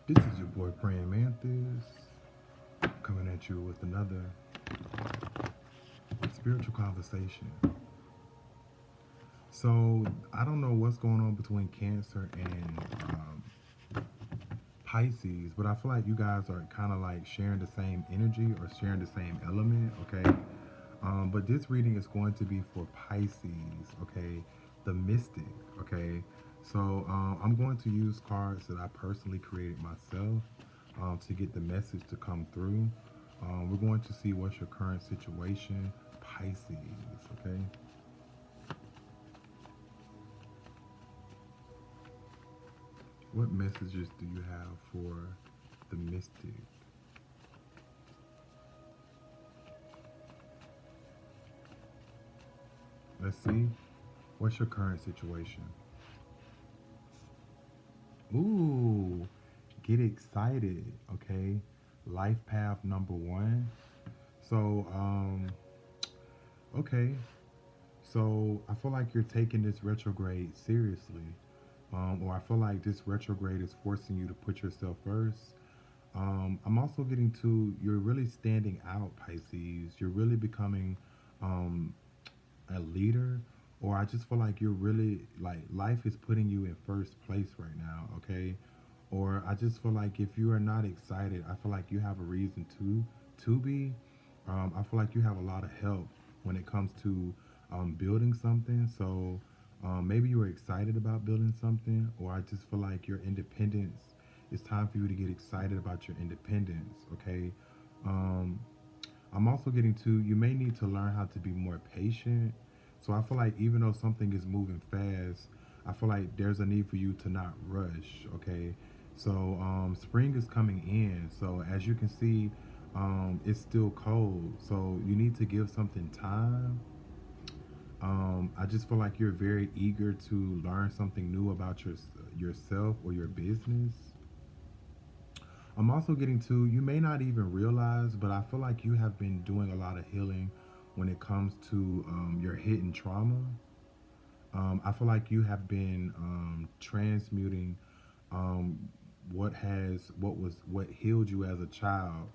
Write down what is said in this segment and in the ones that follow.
This is your boy Praying Mantis coming at you with another spiritual conversation. So I don't know what's going on between Cancer and Pisces, but I feel like you guys are kind of like sharing the same energy or sharing the same element, okay? But this reading is going to be for Pisces, okay? The mystic, okay? So I'm going to use cards that I personally created myself to get the message to come through. We're going to see what's your current situation, Pisces, okay? What messages do you have for the mystic? Let's see. What's your current situation? Ooh, get excited, okay? Life path number one. So, okay. So I feel like you're taking this retrograde seriously. Or I feel like this retrograde is forcing you to put yourself first. I'm also getting to you're really standing out, Pisces. You're really becoming um, a leader, or I just feel like you're really like life is putting you in first place right now, okay? Or I just feel like if you are not excited, I feel like you have a reason to be. I feel like you have a lot of help when it comes to building something. So maybe you are excited about building something, or I just feel like your independence. It's time for you to get excited about your independence. Okay. Um, I'm also getting to you may need to learn how to be more patient. So I feel like even though something is moving fast, I feel like there's a need for you to not rush. Okay. So spring is coming in. So as you can see, it's still cold. So you need to give something time. I just feel like you're very eager to learn something new about yourself or your business. I'm also getting to you may not even realize, but I feel like you have been doing a lot of healing when it comes to your hidden trauma. I feel like you have been transmuting um, what healed you as a child.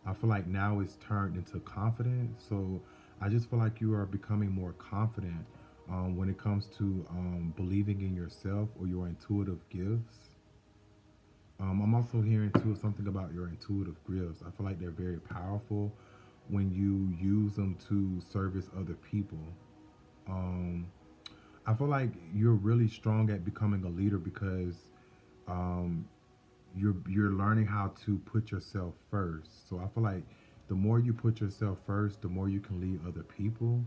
I feel like now it's turned into confidence. So I just feel like you are becoming more confident when it comes to believing in yourself or your intuitive gifts. I'm also hearing too something about your intuitive gifts. I feel like they're very powerful when you use them to service other people. Um, I feel like you're really strong at becoming a leader because um, you're learning how to put yourself first. So I feel like the more you put yourself first, the more you can lead other people.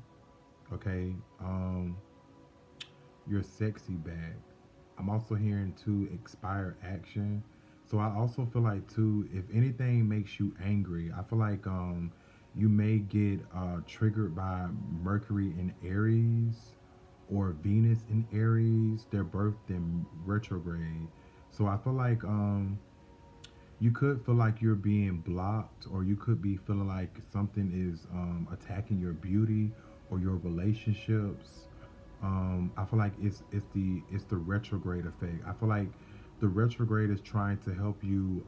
Okay, you're sexy bag. I'm also hearing to expire action. So I also feel like too, if anything makes you angry, I feel like you may get triggered by Mercury in Aries or Venus in Aries. They're birthed in retrograde. So I feel like you could feel like you're being blocked, or you could be feeling like something is attacking your beauty or your relationships. I feel like it's the retrograde effect. I feel like the retrograde is trying to help you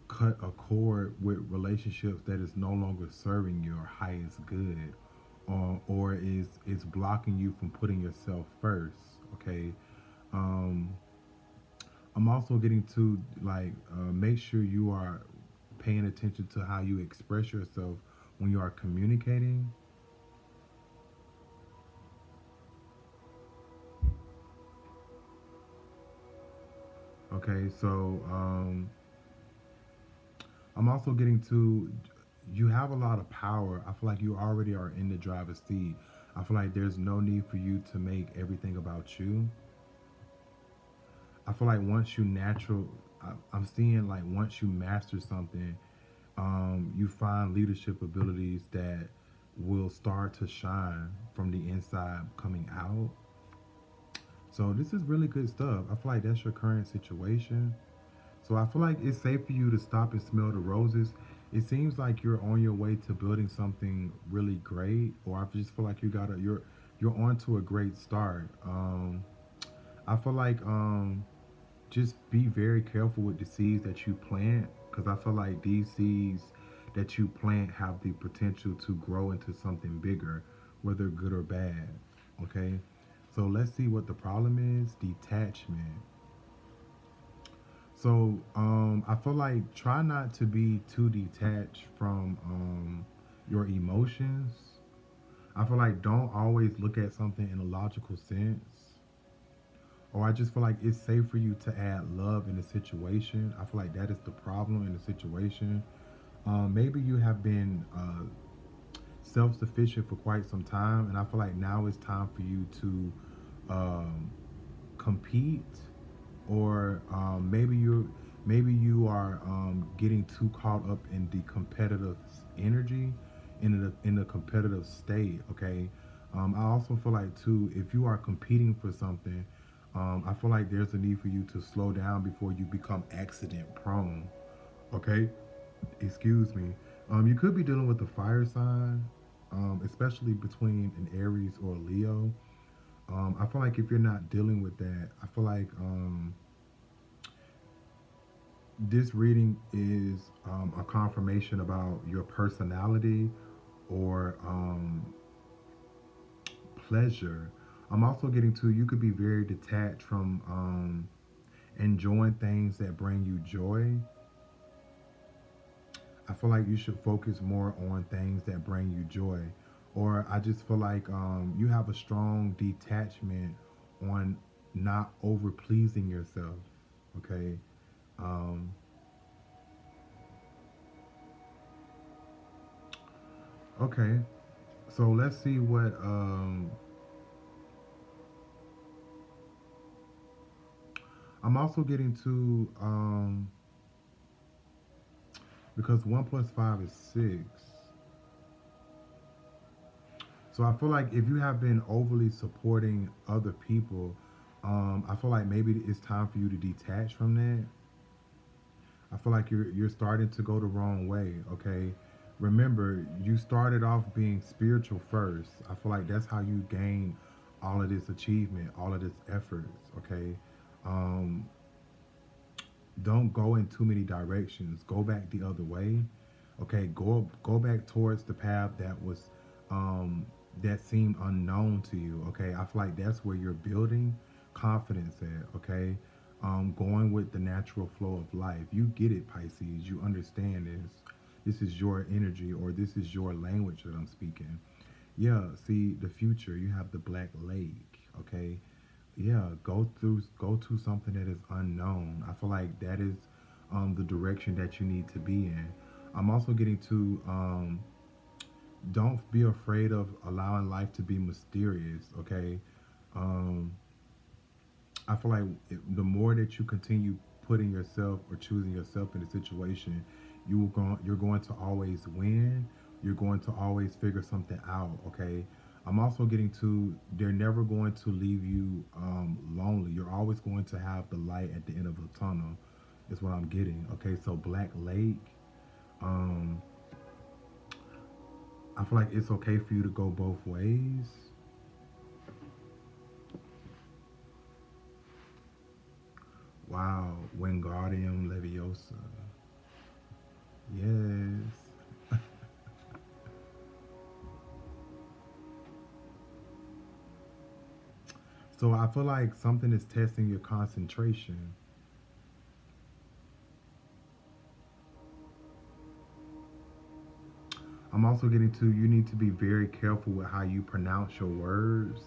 cut a cord with relationships that is no longer serving your highest good, or is blocking you from putting yourself first. Okay. Um, I'm also getting to like make sure you are paying attention to how you express yourself when you are communicating. Okay, so I'm also getting to you have a lot of power. I feel like you already are in the driver's seat. I feel like there's no need for you to make everything about you. I feel like once you natural, I'm seeing like once you master something, you find leadership abilities that will start to shine from the inside coming out. So this is really good stuff. I feel like that's your current situation. So I feel like it's safe for you to stop and smell the roses. It seems like you're on your way to building something really great, or I just feel like you're on to a great start. I feel like just be very careful with the seeds that you plant, because I feel like these seeds that you plant have the potential to grow into something bigger, whether good or bad. Okay, so let's see what the problem is. Detachment. So I feel like try not to be too detached from your emotions. I feel like don't always look at something in a logical sense. Or I just feel like it's safe for you to add love in a situation. I feel like that is the problem in the situation. Maybe you have been self sufficient for quite some time, and I feel like now it's time for you to um, compete, or maybe you are getting too caught up in the competitive energy, in the competitive state. Okay, I also feel like too, if you are competing for something, I feel like there's a need for you to slow down before you become accident prone. Okay, excuse me. You could be dealing with a fire sign, especially between an Aries or a Leo. I feel like if you're not dealing with that, I feel like this reading is a confirmation about your personality or pleasure. I'm also getting to, you could be very detached from enjoying things that bring you joy. I feel like you should focus more on things that bring you joy. Or I just feel like you have a strong detachment on not over pleasing yourself. Okay. Um, okay. So let's see what I'm also getting to, because 1 plus 5 is 6. So I feel like if you have been overly supporting other people, I feel like maybe it's time for you to detach from that. I feel like you're starting to go the wrong way. Okay, remember you started off being spiritual first. I feel like that's how you gain all of this achievement, all of this efforts. Okay, um, don't go in too many directions. Go back the other way. Okay, go back towards the path that was um that seemed unknown to you. Okay, I feel like that's where you're building confidence at. Okay, going with the natural flow of life. You get it, Pisces. You understand this. This is your energy, or this is your language that I'm speaking. Yeah, see the future. You have the Black Lake. Okay, yeah, go to something that is unknown. I feel like that is the direction that you need to be in. I'm also getting to, don't be afraid of allowing life to be mysterious. Okay, um, I feel like the more that you continue putting yourself or choosing yourself in a situation, you're going to always win. You're going to always figure something out. Okay. I'm also getting to, they're never going to leave you lonely. You're always going to have the light at the end of the tunnel. Is what I'm getting. Okay. So Black Lake. Um, I feel like it's okay for you to go both ways. Wow. Wingardium Leviosa. Yes. So I feel like something is testing your concentration. I'm also getting to, you need to be very careful with how you pronounce your words.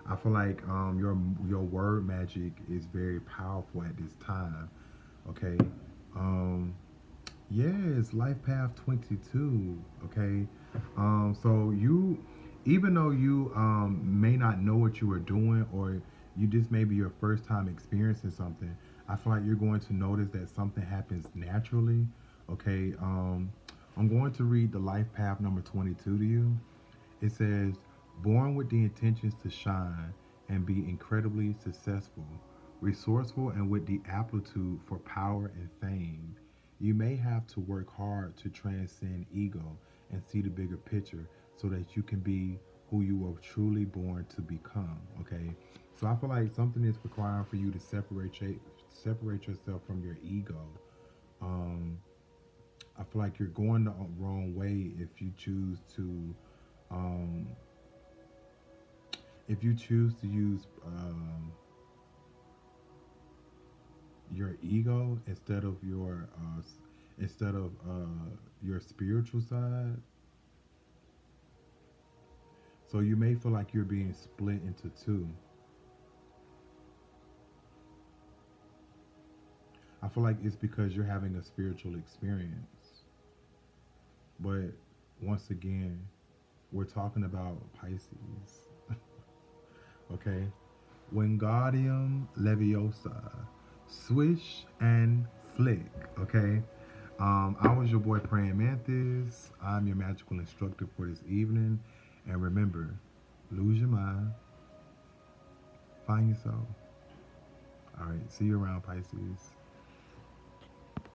I feel like your word magic is very powerful at this time. Okay. Um, yes, Life Path 22. Okay. So you, even though you may not know what you are doing, or you just maybe your first time experiencing something, I feel like you're going to notice that something happens naturally. Okay. I'm going to read the Life Path number 22 to you. It says, born with the intentions to shine and be incredibly successful, resourceful, and with the aptitude for power and fame. You may have to work hard to transcend ego and see the bigger picture so that you can be who you were truly born to become. Okay. So I feel like something is requiring for you to separate yourself from your ego. Um, I feel like you're going the wrong way um, if you choose to use your ego instead of your spiritual side. So you may feel like you're being split into two. I feel like it's because you're having a spiritual experience. But once again, we're talking about Pisces. Okay? Wingardium Leviosa. Swish and flick. Okay? I was your boy Praying Mantis. I'm your magical instructor for this evening. And remember, lose your mind, find yourself. All right, see you around, Pisces.